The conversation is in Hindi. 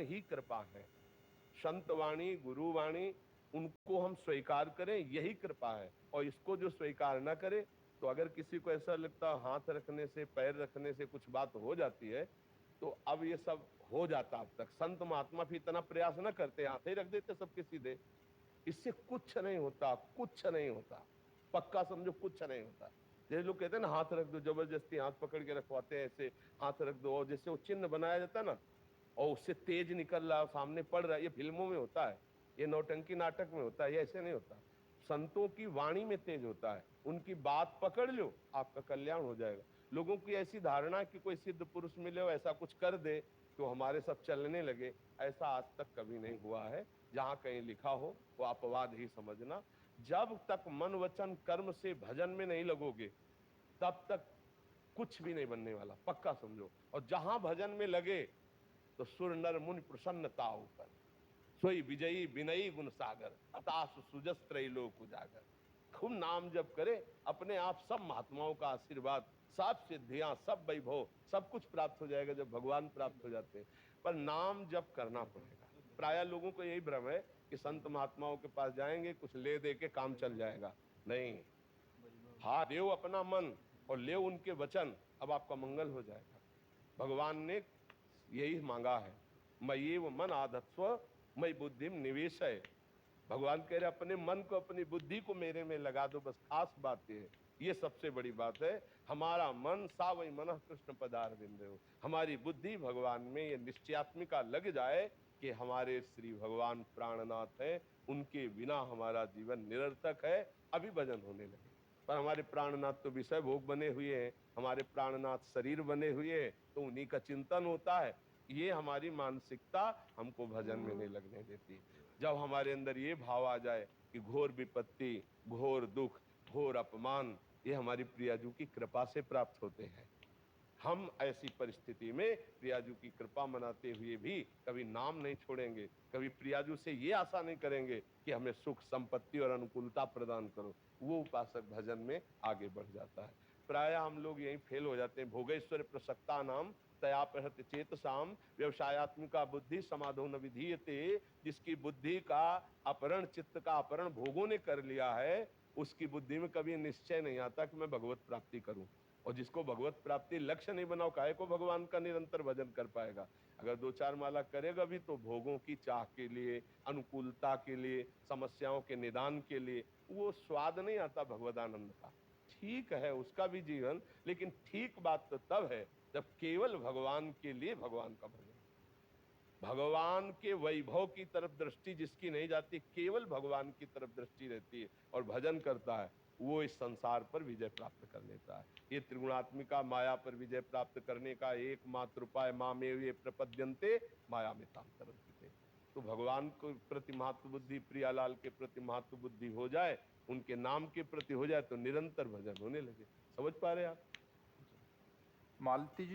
ही कृपा है। संतवाणी, गुरुवाणी, उनको हम स्वीकार करें, यही कृपा है। और इसको जो स्वीकार ना करे, तो अगर किसी को ऐसा लगता है हाथ रखने से, पैर रखने से कुछ बात हो जाती है, तो अब ये सब हो जाता। अब तक संत महात्मा भी इतना प्रयास न करते, हाथ ही रख देते सबके सीधे। इससे कुछ नहीं होता, कुछ नहीं होता, पक्का समझो, कुछ नहीं होता। जैसे लोग कहते हैं ना हाथ रख दो, जबरदस्ती हाथ पकड़ के रखवाते हैं, ऐसे हाथ रख दो, और जैसे वो चिन्ह बनाया जाता है ना, और उससे तेज निकल रहा, सामने पड़ रहा है, ये फिल्मों में होता है, ये नौटंकी नाटक में होता है, ये ऐसे नहीं होता। संतों की वाणी में तेज होता है, उनकी बात पकड़ लो, आपका कल्याण हो जाएगा। लोगों की ऐसी धारणा कि कोई सिद्ध पुरुष मिले हो ऐसा कुछ कर दे तो हमारे सब चलने लगे, ऐसा आज तक कभी नहीं हुआ है। जहां कहीं लिखा हो वो अपवाद ही समझना। जब तक मन वचन कर्म से भजन में नहीं लगोगे, तब तक कुछ भी नहीं बनने वाला, पक्का समझो। और जहां भजन में लगे तो सुर नर मुनि प्रसन्नता ऊपर, सोई विजयी विनयी गुण सागर, अताश सुजस त्रैलोक उजागर। खूब नाम जप करे, अपने आप सब महात्माओं का आशीर्वाद, सब सिद्धियां, सब वैभव, सब कुछ प्राप्त हो जाएगा जब भगवान प्राप्त हो जाते हैं। पर नाम जप करना पड़ेगा। प्राय लोगों को यही भ्रम है कि संत महात्माओं के पास जाएंगे, कुछ ले दे के काम चल जाएगा। नहीं, हाँ देव अपना मन और ले उनके वचन, अब आपका मंगल हो जाएगा। भगवान ने यही मांगा है, मयि वो मन आधत्स्व मई बुद्धि निवेश है। भगवान कह रहे अपने मन को, अपनी बुद्धि को मेरे में लगा दो, बस खास बात ये है, ये सबसे बड़ी बात है। हमारा मन सा वही मन कृष्ण पदारविंद हो, हमारी बुद्धि भगवान में ये निश्चयात्मिका लग जाए कि हमारे श्री भगवान प्राणनाथ है, उनके बिना हमारा जीवन निरर्थक है, अभी भजन होने लगे। पर हमारे प्राणनाथ तो विषय भोग बने हुए हैं, हमारे प्राणनाथ शरीर बने हुए हैं, तो उन्हीं का चिंतन होता है। ये हमारी मानसिकता हमको भजन में नहीं लगने देती। जब हमारे अंदर ये भाव आ जाए कि घोर विपत्ति, घोर दुख, घोर अपमान ये हमारी प्रियाजू की कृपा से प्राप्त होते हैं, हम ऐसी परिस्थिति में प्रियाजू की कृपा मनाते हुए भी कभी नाम नहीं छोड़ेंगे, कभी प्रियाजू से ये आशा नहीं करेंगे कि हमें सुख संपत्ति और अनुकूलता प्रदान करो। वो उपासक भजन में आगे बढ़ जाता है। प्राय हम लोग यही फेल हो जाते हैं। भोगेश्वर प्रसक्ता नाम तया प्रहत चेतसाम व्यवसायत्मिका बुद्धि समाधो न विधीयते। जिसकी बुद्धि का अपहरण, चित्त का अपहरण भोगों ने कर लिया है, उसकी बुद्धि में कभी निश्चय नहीं आता कि मैं भगवत प्राप्ति करूं। और जिसको भगवत प्राप्ति लक्ष्य नहीं बनाओ, काहे को भगवान का निरंतर भजन कर पाएगा। अगर दो चार माला करेगा भी तो भोगों की चाह के लिए, अनुकूलता के लिए, समस्याओं के निदान के लिए, वो स्वाद नहीं आता भगवदानंद का। ठीक है उसका भी जीवन, लेकिन ठीक बात तो तब है जब केवल भगवान के लिए भगवान का भजन, भगवान के वैभव की तरफ दृष्टि जिसकी नहीं जाती, केवल भगवान की तरफ दृष्टि रहती है और भजन करता है, वो इस संसार पर विजय प्राप्त कर लेता है। ये त्रिगुणात्मिका माया पर विजय प्राप्त करने का एकमात्र उपाय मामेव ये प्रपद्यन्ते माया में ताम तरन्ते। तो भगवान को प्रति महत्व बुद्धि, प्रियालाल के प्रति महत्व बुद्धि हो जाए, उनके नाम के प्रति हो जाए, तो निरंतर भजन होने लगे। समझ पा रहे आप? मालती जी